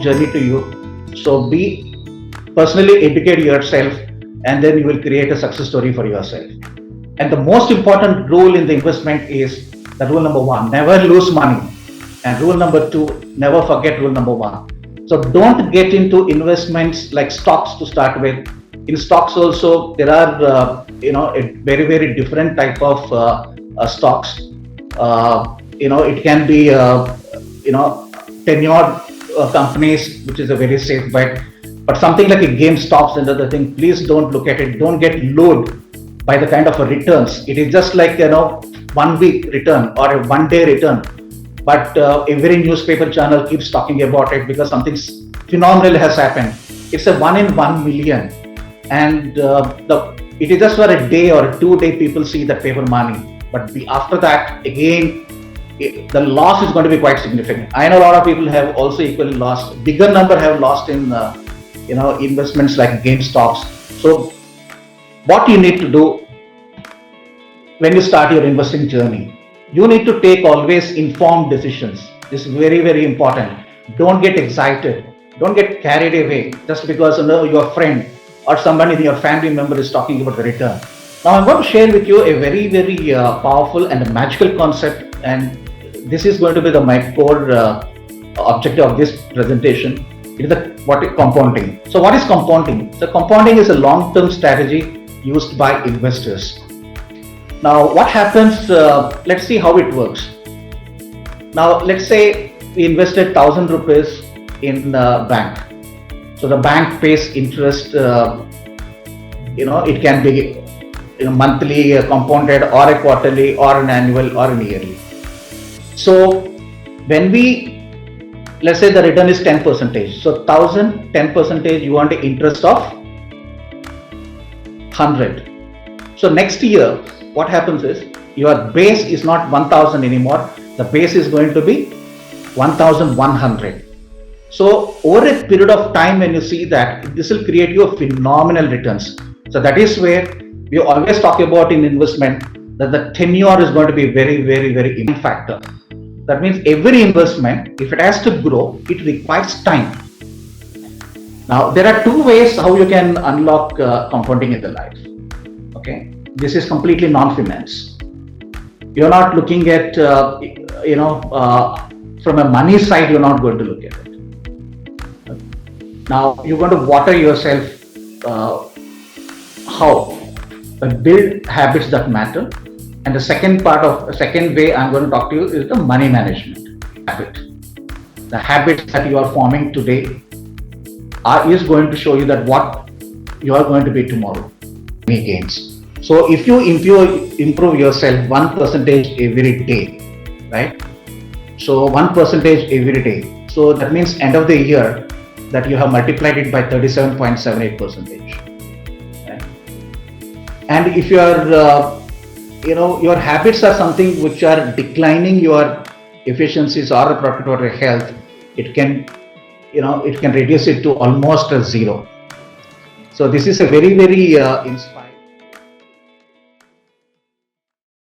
journey to you. So be personally educate yourself, and then you will create a success story for yourself. And the most important rule in the investment is the rule number one: never lose money. And rule number two: never forget rule number one. So don't get into investments like stocks to start with. In stocks also there are a very different type of stocks. It can be tenure companies, which is a very safe bet. But something like a GameStops and other thing, please don't look at it. Don't get lured by the kind of returns. It is just like 1 week return or a 1 day return. But every newspaper channel keeps talking about it because something phenomenal has happened. It's a 1 in 1 million, and it is just for a day or a 2 day people see that paper money. But after that, again, the loss is going to be quite significant. I know a lot of people have also equally lost. Bigger number have lost in investments like GameStops. So what you need to do when you start your investing journey, you need to take always informed decisions. This is very important. Don't get excited. Don't get carried away just because your friend or somebody in your family member is talking about the return. Now I'm going to share with you a very powerful and a magical concept, and this is going to be my core objective of this presentation. It is compounding. So what is compounding? So compounding is a long-term strategy used by investors. Now what happens, let's see how it works. Now let's say we invested 1,000 rupees in bank. So the bank pays interest, it can be monthly compounded, or a quarterly, or an annual, or an yearly. So when let's say the return is 10%. So 1,000, 10%, you want an interest of 100. So next year, what happens is your base is not 1,000 anymore. The base is going to be 1,100. So over a period of time, when you see that, this will create you a phenomenal returns. So that is where we always talk about in investment that the tenure is going to be very important factor. That means every investment, if it has to grow, it requires time. Now there are two ways how you can unlock compounding in the life. Okay, this is completely non-finance. You're not looking at from a money side. You're not going to look at it. Now you're going to water yourself. How? Build habits that matter. And the second way I'm going to talk to you is the money management habit. The habits that you are forming today is going to show you that what you are going to be tomorrow. Many gains. So if you improve yourself 1% every day, right? So 1% every day. So that means end of the year that you have multiplied it by 37.78%. Right? And if you are your habits are something which are declining your efficiencies or protect your health, it can reduce it to almost a zero. So this is a very inspiring.